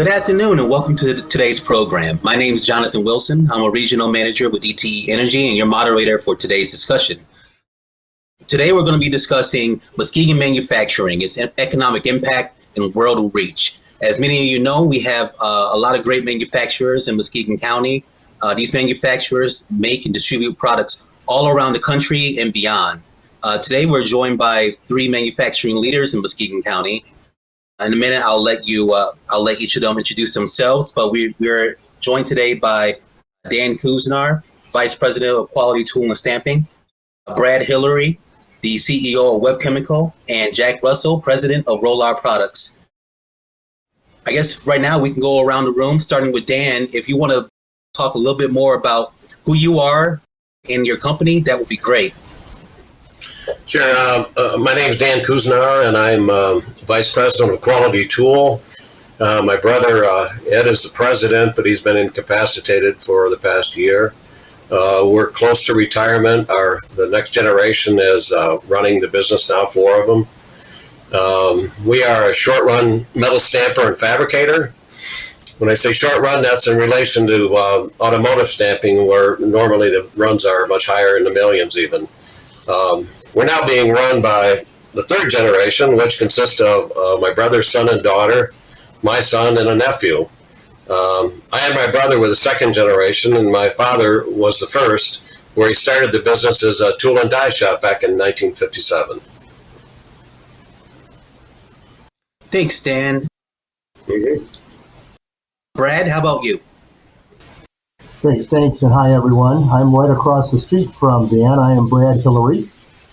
Good afternoon and welcome to today's program. My name is Jonathan Wilson. I'm a regional manager with DTE Energy and your moderator for today's discussion. Today we're going to be discussing Muskegon manufacturing, its economic impact and world reach. As many of you know, we have a lot of great manufacturers in Muskegon County. These manufacturers make and distribute products all around the country and beyond. Today we're joined by three manufacturing leaders in Muskegon County. In a minute, I'll let each of them introduce themselves, but we're joined today by Dan Kuznar, Vice President of Quality Tool and Stamping, Brad Hilleary, the CEO of Web Chemical, and Jack Russell, President of Roll-Our Products. I guess right now we can go around the room, starting with Dan. If you want to talk a little bit more about who you are and your company, that would be great. Sure. My name is Dan Kuznar, and I'm Vice President of Quality Tool. My brother, Ed, is the president, but he's been incapacitated for the past year. We're close to retirement. The next generation is running the business now, four of them. We are a short-run metal stamper and fabricator. When I say short-run, that's in relation to automotive stamping, where normally the runs are much higher, in the millions even. We're now being run by the third generation, which consists of my brother's son and daughter, my son, and a nephew. I and my brother were the second generation, and my father was the first, where he started the business as a tool and die shop back in 1957. Thanks, Dan. Mm-hmm. Brad, how about you? Great, thanks, and hi, everyone. I'm right across the street from Dan. I am Brad Hilleary,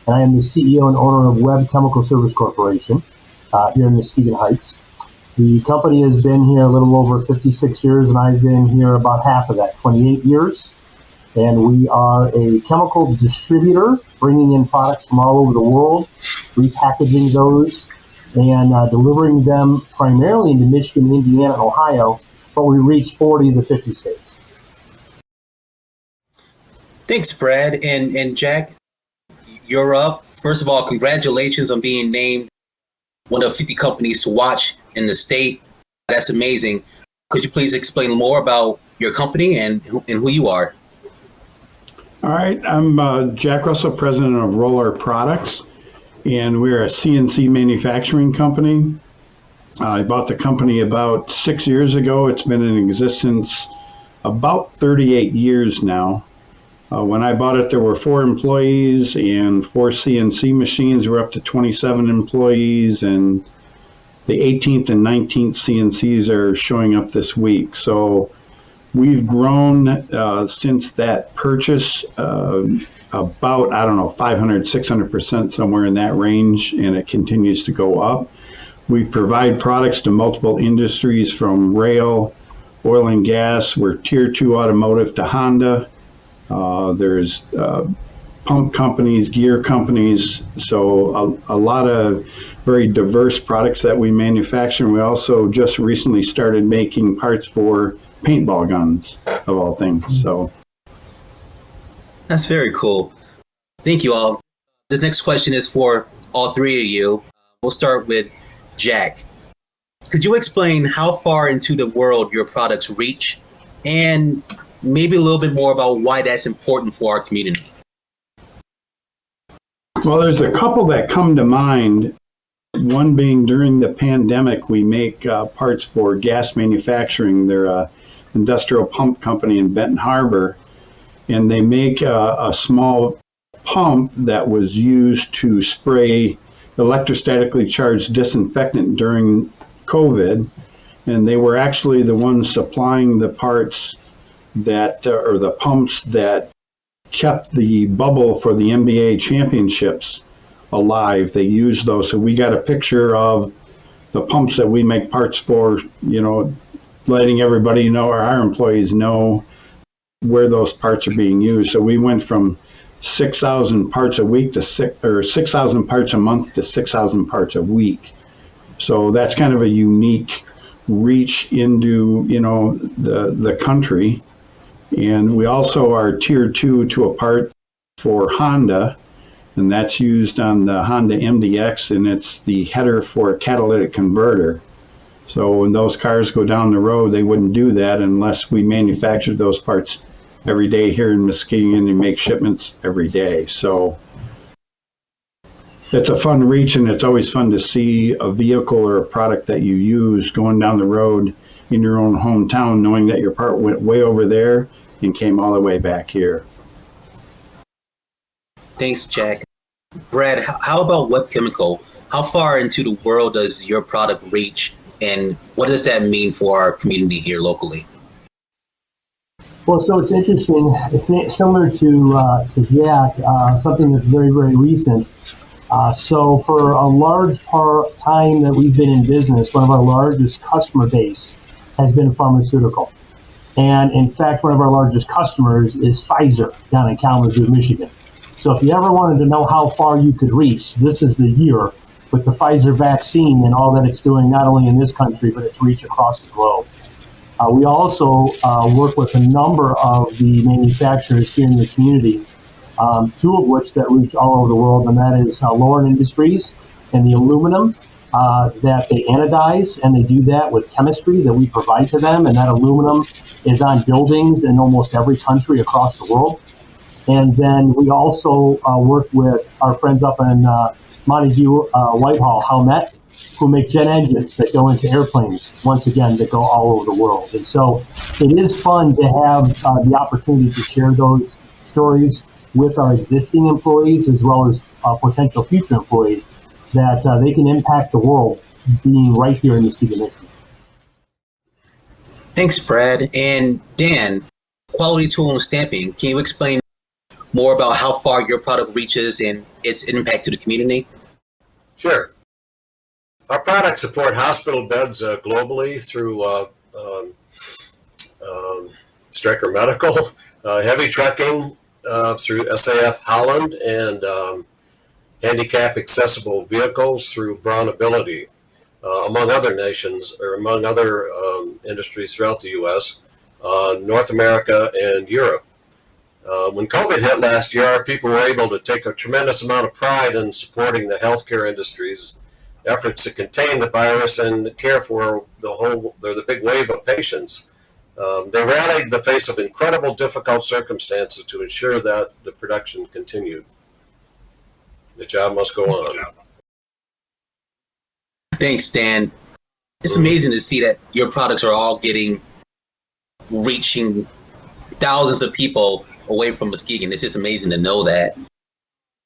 and I am the CEO and owner of Web Chemical Service Corporation here in Muskegon Heights. The company has been here a little over 56 years, and I've been here about half of that, 28 years. And we are a chemical distributor, bringing in products from all over the world, repackaging those, and delivering them primarily into Michigan, Indiana, and Ohio, but we reach 40 of the 50 states. Thanks, Brad. And Jack, you're up. First of all, congratulations on being named one of 50 companies to watch in the state. That's amazing. Could you please explain more about your company and who you are? All right. I'm Jack Russell, President of Roll-Our Products, and we're a CNC manufacturing company. I bought the company about 6 years ago. It's been in existence about 38 years now. When I bought it, there were 4 employees and 4 CNC machines. We're up to 27 employees, and the 18th and 19th CNCs are showing up this week. So we've grown since that purchase about, 500, 600%, somewhere in that range, and it continues to go up. We provide products to multiple industries, from rail, oil and gas. We're Tier 2 automotive to Honda. There's pump companies, gear companies, so a lot of very diverse products that we manufacture. We also just recently started making parts for paintball guns, of all things. So that's very cool. Thank you all. This next question is for all three of you. We'll start with Jack. Could you explain how far into the world your products reach, and maybe a little bit more about why that's important for our community? Well, there's a couple that come to mind. One being, during the pandemic, we make parts for gas manufacturing. They're an industrial pump company in Benton Harbor, and they make a small pump that was used to spray electrostatically charged disinfectant during COVID, and they were actually the ones supplying the parts that, or the pumps that kept the bubble for the NBA championships alive. They used those. So we got a picture of the pumps that we make parts for, letting everybody know, or our employees know, where those parts are being used. So we went from 6,000 parts a week to 6,000 parts a month to 6,000 parts a week. So that's kind of a unique reach into, the country. And we also are Tier 2 to a part for Honda, and that's used on the Honda MDX, and it's the header for a catalytic converter. So when those cars go down the road, they wouldn't do that unless we manufactured those parts every day here in Muskegon and make shipments every day. So it's a fun reach, and it's always fun to see a vehicle or a product that you use going down the road in your own hometown, knowing that your part went way over there and came all the way back here. Thanks, Jack. Brad, how about Web Chemical? How far into the world does your product reach, and what does that mean for our community here locally? Well, so it's interesting. It's similar to Jack, something that's very, very recent. So for a large time that we've been in business, one of our largest customer base has been pharmaceutical. And in fact, one of our largest customers is Pfizer down in Kalamazoo, Michigan. So if you ever wanted to know how far you could reach, this is the year with the Pfizer vaccine and all that it's doing, not only in this country, but its reach across the globe. We also work with a number of the manufacturers here in the community, two of which that reach all over the world, and that is Lauren Industries and the aluminum that they anodize, and they do that with chemistry that we provide to them, and that aluminum is on buildings in almost every country across the world. And then we also work with our friends up in Montague, Whitehall, Howmet, who make jet engines that go into airplanes, once again, that go all over the world. And so it is fun to have the opportunity to share those stories with our existing employees as well as potential future employees, that they can impact the world being right here in Muskegon, Michigan. Thanks, Brad. And Dan, quality tool and stamping, can you explain more about how far your product reaches and its impact to the community? Sure. Our products support hospital beds globally through Stryker Medical, heavy trucking through SAF Holland, and handicap accessible vehicles through Brown Ability, among other nations, or among other industries throughout the U.S., North America, and Europe. When COVID hit last year, our people were able to take a tremendous amount of pride in supporting the healthcare industry's efforts to contain the virus and care for the big wave of patients. They rallied in the face of incredible difficult circumstances to ensure that the production continued. The job must go on. Thanks, Dan. It's amazing to see that your products are all reaching thousands of people away from Muskegon. It's just amazing to know that.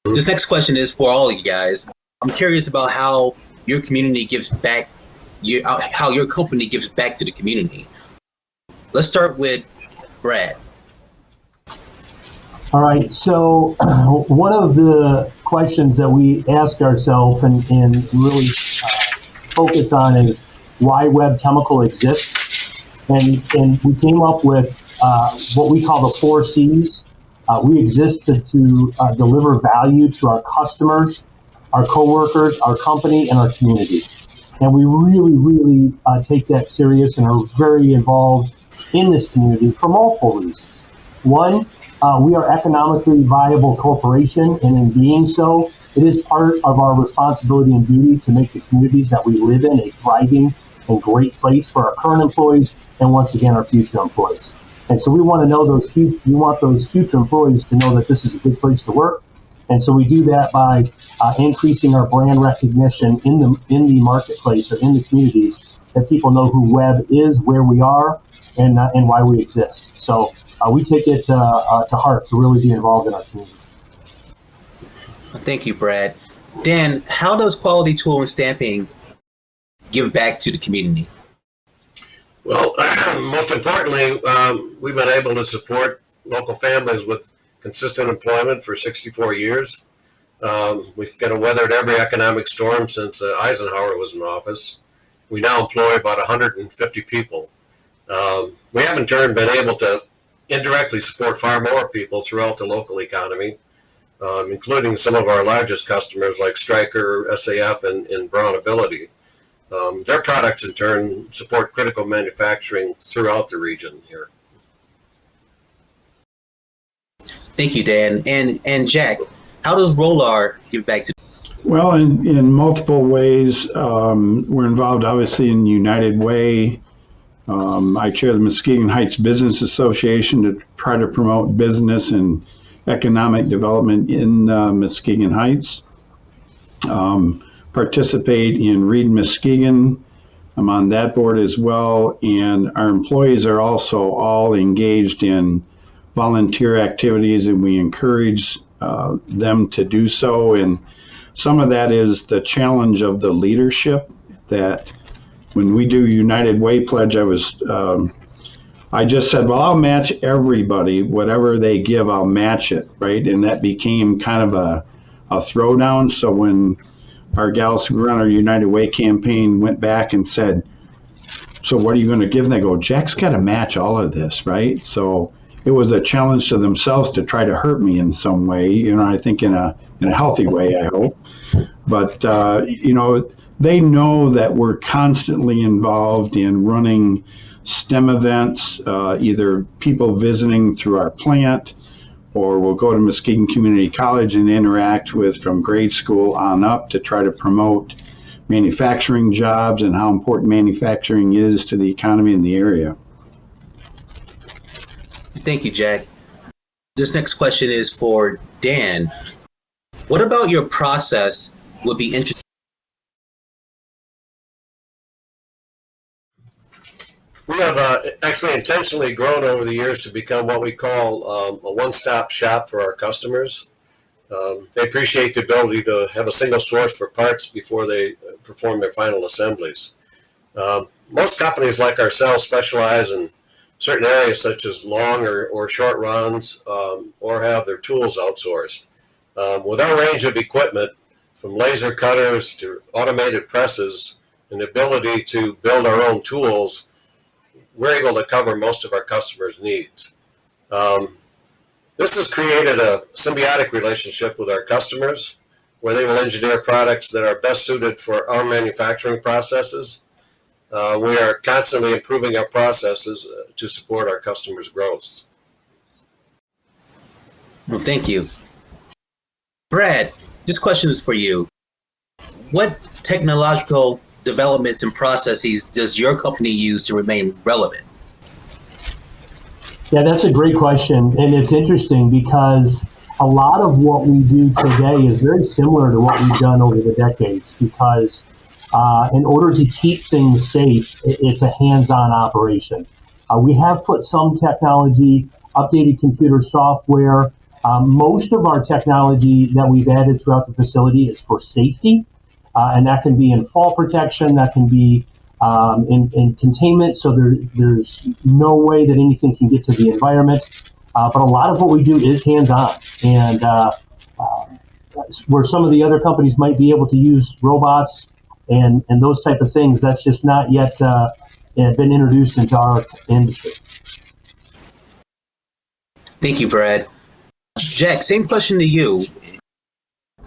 This next question is for all of you guys. I'm curious about how your community gives back, how your company gives back to the community. Let's start with Brad. All right, so one of the questions that we ask ourselves and really focus on is why Web Chemical exists. And we came up with what we call the 4 C's. We exist to deliver value to our customers, our coworkers, our company, and our community. And we really, really take that serious and are very involved in this community for multiple reasons. One, we are economically viable corporation, and in being so, it is part of our responsibility and duty to make the communities that we live in a thriving and great place for our current employees and, once again, our future employees. And so we want to know we want those future employees to know that this is a good place to work. And so we do that by increasing our brand recognition in the marketplace or in the communities, that people know who Web is, where we are, and why we exist. So we take it to heart to really be involved in our community. Thank you, Brad. Dan, how does quality tool and stamping give back to the community? Well, most importantly, we've been able to support local families with consistent employment for 64 years. We've kind of weathered every economic storm since Eisenhower was in office. We now employ about 150 people. We have in turn been able to indirectly support far more people throughout the local economy, including some of our largest customers like Stryker, SAF, and Brown Ability. Their products in turn support critical manufacturing throughout the region here. Thank you, Dan. And Jack, how does Rolar give back to? Well, in multiple ways, we're involved obviously in United Way. I chair the Muskegon Heights Business Association to try to promote business and economic development in Muskegon Heights. Participate in Read Muskegon. I'm on that board as well, and our employees are also all engaged in volunteer activities, and we encourage them to do so. And some of that is the challenge of the leadership. That when we do United Way Pledge, I just said, well, I'll match everybody, whatever they give, I'll match it, right? And that became kind of a throwdown. So when our gals who run our United Way campaign went back and said, so what are you going to give? And they go, Jack's got to match all of this, right? So it was a challenge to themselves to try to hurt me in some way, I think in a healthy way, I hope. But, they know that we're constantly involved in running STEM events, either people visiting through our plant, or we'll go to Muskegon Community College and interact with from grade school on up to try to promote manufacturing jobs and how important manufacturing is to the economy in the area. Thank you, Jack. This next question is for Dan. What about your process would be interesting? We have actually intentionally grown over the years to become what we call a one-stop shop for our customers. They appreciate the ability to have a single source for parts before they perform their final assemblies. Most companies like ourselves specialize in certain areas such as long or short runs or have their tools outsourced. With our range of equipment, from laser cutters to automated presses and the ability to build our own tools, we're able to cover most of our customers' needs. This has created a symbiotic relationship with our customers where they will engineer products that are best suited for our manufacturing processes. We are constantly improving our processes to support our customers' growth. Well, thank you. Brad, this question is for you. What technological developments and processes does your company use to remain relevant? Yeah, that's a great question. And it's interesting because a lot of what we do today is very similar to what we've done over the decades because in order to keep things safe, it's a hands-on operation. We have put some technology, updated computer software. Most of our technology that we've added throughout the facility is for safety. And that can be in fall protection, that can be in containment, so there's no way that anything can get to the environment. But a lot of what we do is hands-on. And where some of the other companies might be able to use robots and those type of things, that's just not yet been introduced into our industry. Thank you, Brad. Jack, same question to you.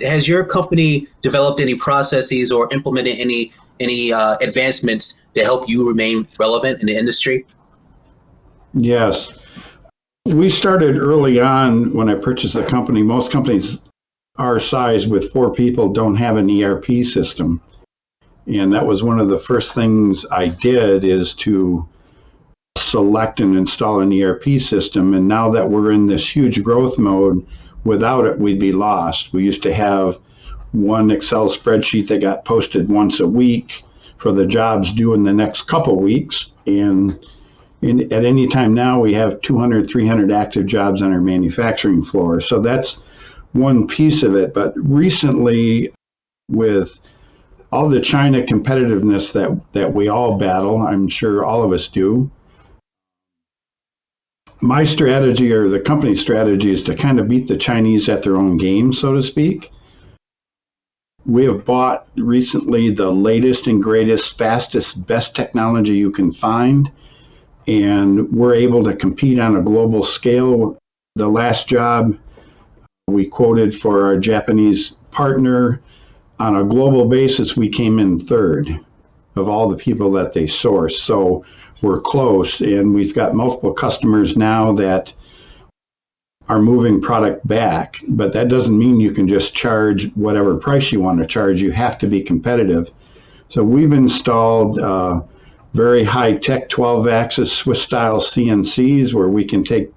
Has your company developed any processes or implemented any advancements to help you remain relevant in the industry? Yes. We started early on when I purchased the company. Most companies our size with 4 people don't have an ERP system. And that was one of the first things I did is to select and install an ERP system. And now that we're in this huge growth mode, without it, we'd be lost. We used to have one Excel spreadsheet that got posted once a week for the jobs due in the next couple weeks. And at any time now, we have 200, 300 active jobs on our manufacturing floor. So that's one piece of it. But recently, with all the China competitiveness that we all battle, I'm sure all of us do, my strategy or the company's strategy is to kind of beat the Chinese at their own game, so to speak. We have bought recently the latest and greatest, fastest, best technology you can find, and we're able to compete on a global scale. The last job we quoted for our Japanese partner, on a global basis, we came in 3rd of all the people that they source. So we're close, and we've got multiple customers now that are moving product back, but that doesn't mean you can just charge whatever price you want to charge. You have to be competitive. So we've installed very high-tech 12-axis Swiss-style CNCs where we can take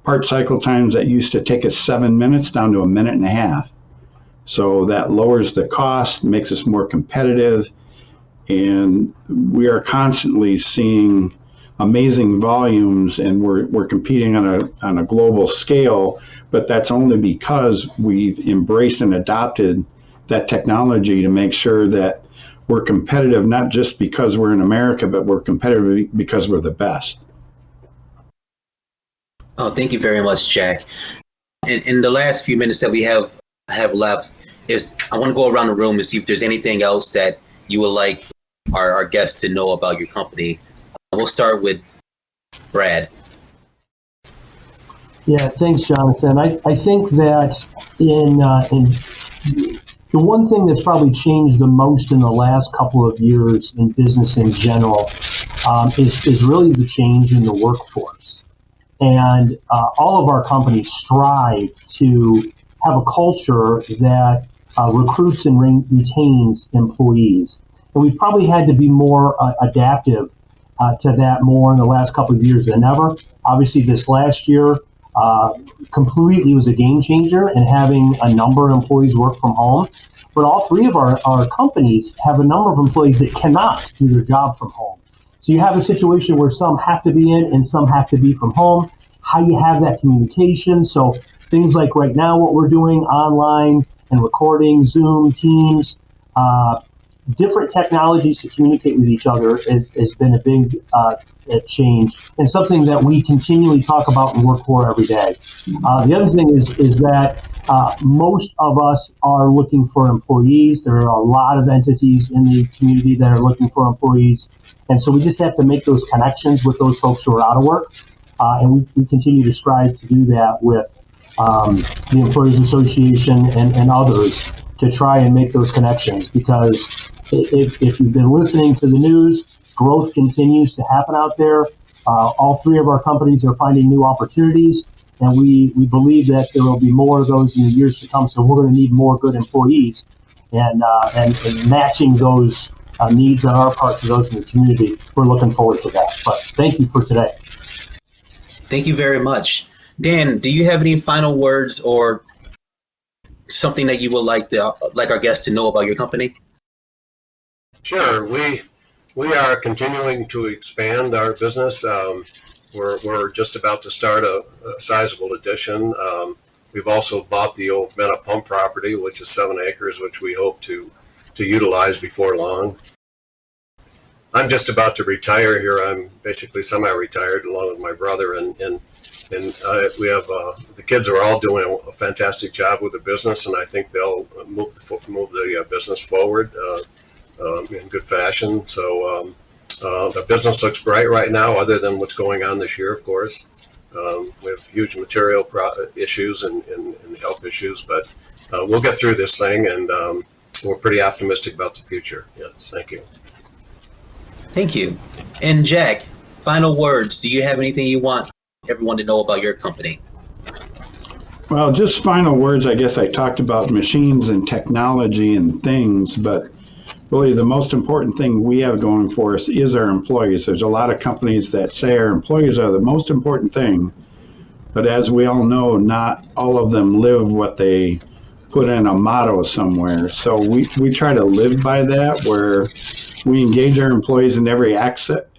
part cycle times that used to take us 7 minutes down to a minute and a half. So that lowers the cost, makes us more competitive, and we are constantly seeing amazing volumes, and we're competing on a global scale, but that's only because we've embraced and adopted that technology to make sure that we're competitive, not just because we're in America, but we're competitive because we're the best. Oh, thank you very much, Jack. In the last few minutes that we have left, I want to go around the room and see if there's anything else that you would like our guests to know about your company. We'll start with Brad. Yeah, thanks, Jonathan. I think that in the one thing that's probably changed the most in the last couple of years in business in general is really the change in the workforce. And all of our companies strive to have a culture that recruits and retains employees. And we've probably had to be more adaptive to that more in the last couple of years than ever. Obviously, this last year completely was a game changer in having a number of employees work from home. But all three of our companies have a number of employees that cannot do their job from home. So you have a situation where some have to be in and some have to be from home. How you have that communication. So things like right now what we're doing online and recording, Zoom, Teams, different technologies to communicate with each other has been a big change and something that we continually talk about and work for every day. The other thing is that most of us are looking for employees. There are a lot of entities in the community that are looking for employees. And so we just have to make those connections with those folks who are out of work. And we continue to strive to do that with the Employers Association and others to try and make those connections, because if you've been listening to the news, growth continues to happen out there. All three of our companies are finding new opportunities, and we believe that there will be more of those in the years to come. So we're going to need more good employees, and matching those needs on our part to those in the community. We're looking forward to that. But thank you for today. Thank you very much. Dan, do you have any final words or something that you would like our guests to know about your company? Sure. We are continuing to expand our business. We're just about to start a sizable addition. We've also bought the old Mena Pump property, which is 7 acres, which we hope to utilize before long. I'm just about to retire here. I'm basically semi-retired along with my brother, and we have the kids are all doing a fantastic job with the business, and I think they'll move the business forward in good fashion. So the business looks bright right now, other than what's going on this year, of course. We have huge material issues and health issues, but we'll get through this thing, and we're pretty optimistic about the future. Yes, thank you. Thank you. And Jack, final words. Do you have anything you want everyone to know about your company? Well, just final words. I guess I talked about machines and technology and things, but really the most important thing we have going for us is our employees. There's a lot of companies that say our employees are the most important thing, but as we all know, not all of them live what they put in a motto somewhere. So we try to live by that, where we engage our employees in every aspect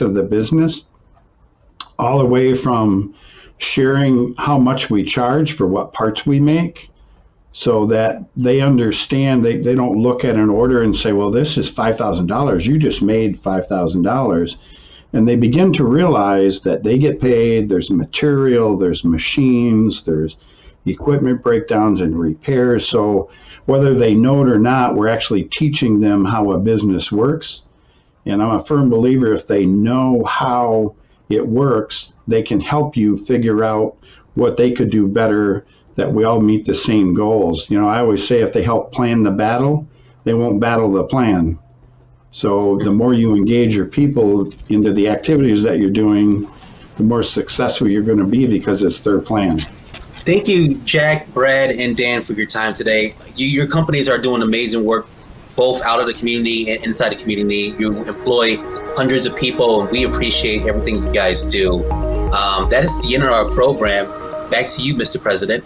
of the business, all the way from sharing how much we charge for what parts we make, so that they understand. They don't look at an order and say, well, this is $5,000. You just made $5,000. And they begin to realize that they get paid, there's material, there's machines, there's equipment breakdowns and repairs. So whether they know it or not, we're actually teaching them how a business works. And I'm a firm believer, if they know how it works, they can help you figure out what they could do better, that we all meet the same goals. You know, I always say if they help plan the battle, they won't battle the plan. So the more you engage your people into the activities that you're doing, the more successful you're going to be because it's their plan. Thank you, Jack, Brad, and Dan, for your time today. Your companies are doing amazing work, both out of the community and inside the community. You employ hundreds of people, and we appreciate everything you guys do. That is the end of our program. Back to you, Mr. President.